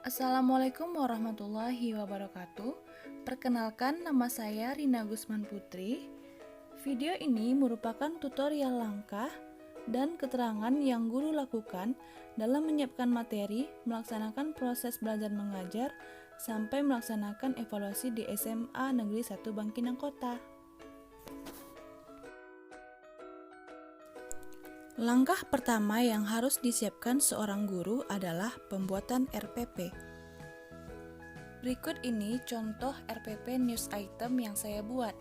Assalamualaikum warahmatullahi wabarakatuh. Perkenalkan, nama saya Rina Gusman Putri. Video ini merupakan tutorial langkah dan keterangan yang guru lakukan dalam menyiapkan materi, melaksanakan proses belajar mengajar, sampai melaksanakan evaluasi di SMA Negeri 1 Bangkinang Kota. Langkah pertama yang harus disiapkan seorang guru adalah pembuatan RPP. Berikut ini contoh RPP news item yang saya buat.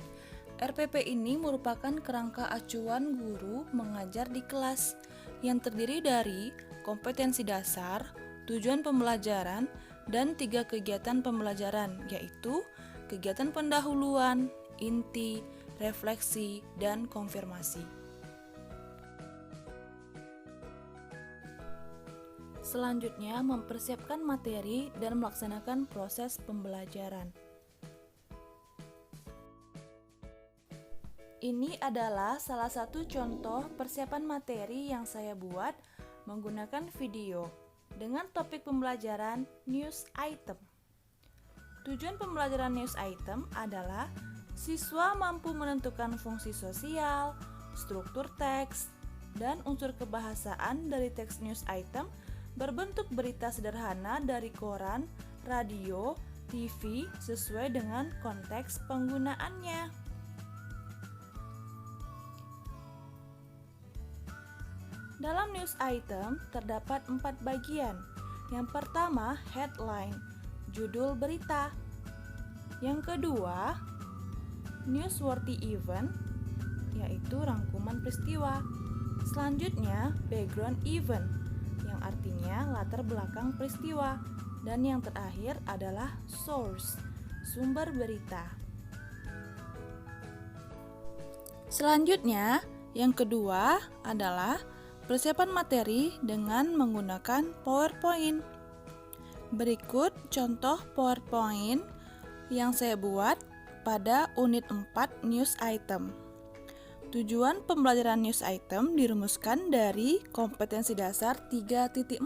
RPP ini merupakan kerangka acuan guru mengajar di kelas yang terdiri dari kompetensi dasar, tujuan pembelajaran, dan 3 kegiatan pembelajaran, yaitu kegiatan pendahuluan, inti, refleksi, dan konfirmasi. Selanjutnya, mempersiapkan materi dan melaksanakan proses pembelajaran. Ini adalah salah satu contoh persiapan materi yang saya buat menggunakan video dengan topik pembelajaran news item. Tujuan pembelajaran news item adalah siswa mampu menentukan fungsi sosial, struktur teks, dan unsur kebahasaan dari teks news item berbentuk berita sederhana dari koran, radio, TV sesuai dengan konteks penggunaannya. Dalam news item terdapat 4 bagian. Yang pertama, headline, judul berita. Yang kedua, newsworthy event, yaitu rangkuman peristiwa. Selanjutnya, background event, yang artinya latar belakang peristiwa. Dan yang terakhir adalah source, sumber berita. Selanjutnya, yang kedua adalah persiapan materi dengan menggunakan PowerPoint. Berikut contoh PowerPoint yang saya buat pada unit 4 news item. Tujuan pembelajaran news item dirumuskan dari kompetensi dasar 3.4.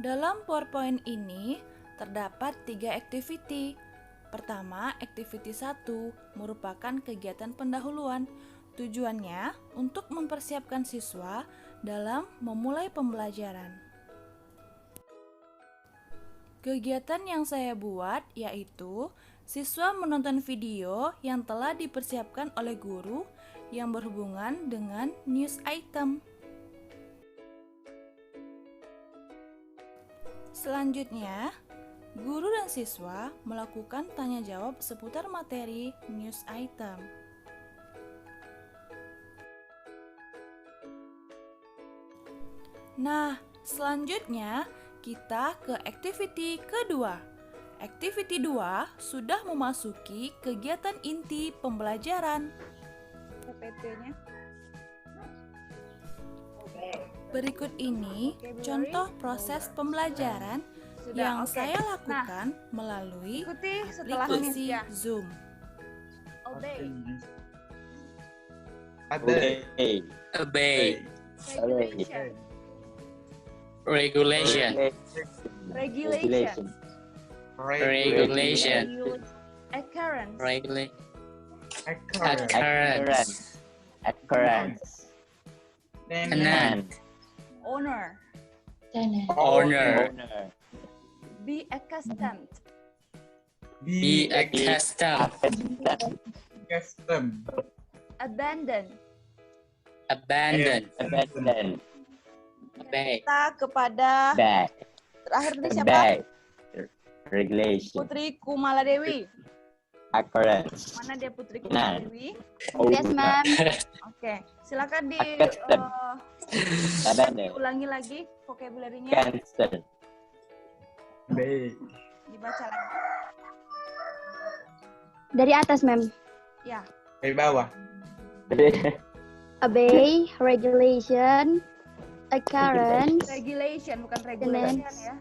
Dalam PowerPoint ini terdapat 3 activity. Pertama, activity 1 merupakan kegiatan pendahuluan. Tujuannya untuk mempersiapkan siswa dalam memulai pembelajaran. Kegiatan yang saya buat yaitu siswa menonton video yang telah dipersiapkan oleh guru yang berhubungan dengan news item. Selanjutnya, guru dan siswa melakukan tanya jawab seputar materi news item. Nah, selanjutnya kita ke activity kedua. Activity 2 sudah memasuki kegiatan inti pembelajaran. PPT-nya. Berikut ini contoh proses pembelajaran yang saya lakukan melalui Ikuti setelah aplikasi ya. Zoom. Obey. Obey. Regulation. Regulation. Regulation. Regulation. Occurrence. Occurrence. Tenant. Owner. Owner. Be accustomed. Be accustomed. Abandon. Abandon. Obey. Kita kepada Back. terakhir tadi siapa? Back. Regulation. Putri Kumaladewi. Occurrence. Mana dia Putri Nah. Kumaladewi? Yes, ma'am. Oke, silakan Accustomed. Abandon. diulangi lagi vocabulary-nya. Cancel. Dibaca lagi. Dari atas, ma'am. Ya. Dari bawah. Obey, regulation, occurrence, Regulation bukan regulation ya.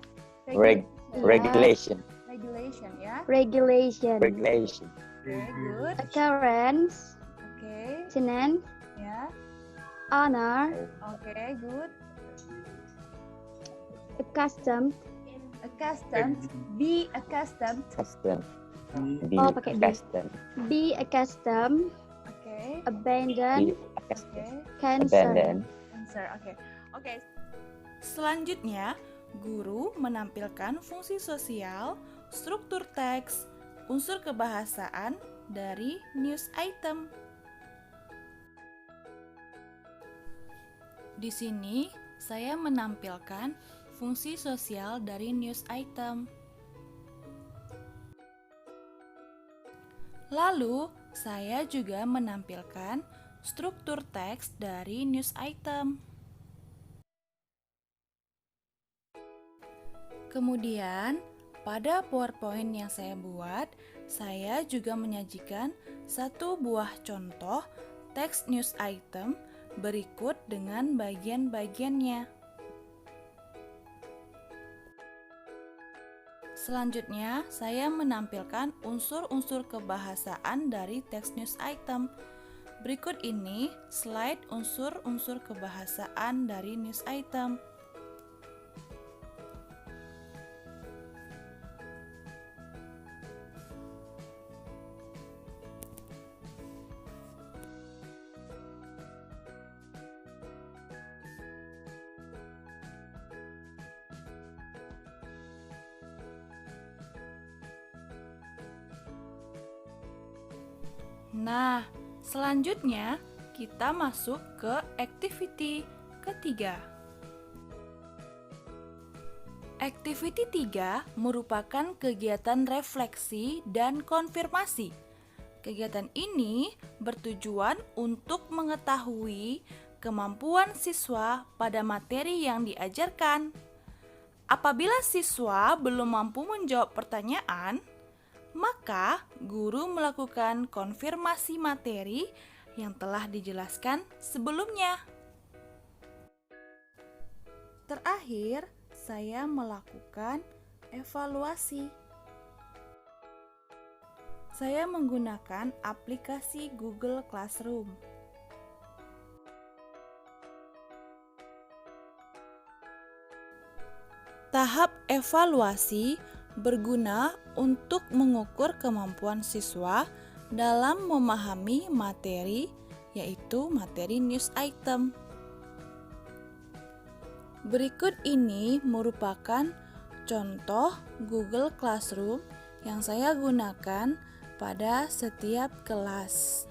Regulation. Regulation ya. regulation, Regulation. Oke, good. occurrence, Oke, tenant, ya. honor, Oke, good. accustomed. Accustomed. Be accustomed. Custom. Be Oh, pakai be. custom. Be accustomed. Oke. Be Abandon. custom. Oke. Cancer. Abandon. Answer. Oke. Oke. Selanjutnya, guru menampilkan fungsi sosial, struktur teks, unsur kebahasaan dari news item. Di sini, saya menampilkan fungsi sosial dari news item. Lalu, saya juga menampilkan struktur teks dari news item. Kemudian, pada PowerPoint yang saya buat, saya juga menyajikan satu buah contoh teks news item berikut dengan bagian-bagiannya. Selanjutnya, saya menampilkan unsur-unsur kebahasaan dari teks news item. Berikut ini slide unsur-unsur kebahasaan dari news item. Nah, selanjutnya kita masuk ke activity ketiga. Activity 3 merupakan kegiatan refleksi dan konfirmasi. Kegiatan ini bertujuan untuk mengetahui kemampuan siswa pada materi yang diajarkan. Apabila siswa belum mampu menjawab pertanyaan, maka guru melakukan konfirmasi materi yang telah dijelaskan sebelumnya. Terakhir, saya melakukan evaluasi. Saya menggunakan aplikasi Google Classroom. Tahap evaluasi berguna untuk mengukur kemampuan siswa dalam memahami materi, yaitu materi news item. Berikut ini merupakan contoh Google Classroom yang saya gunakan pada setiap kelas.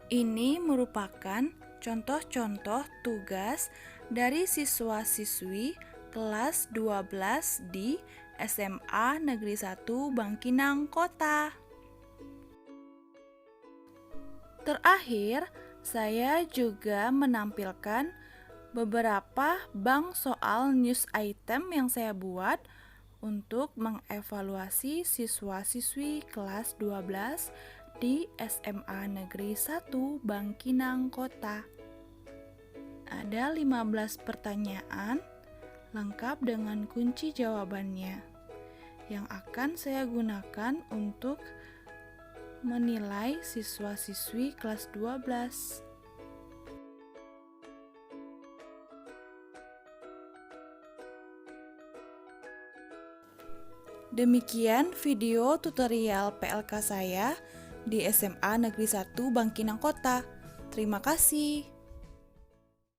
Ini merupakan contoh-contoh tugas dari siswa-siswi kelas 12 di SMA Negeri 1 Bangkinang Kota. Terakhir, saya juga menampilkan beberapa bank soal news item yang saya buat untuk mengevaluasi siswa-siswi kelas 12 di SMA Negeri 1 Bangkinang Kota. Ada 15 pertanyaan lengkap dengan kunci jawabannya yang akan saya gunakan untuk menilai siswa-siswi kelas 12. Demikian video tutorial PLK saya di SMA Negeri 1 Bangkinang Kota. Terima kasih.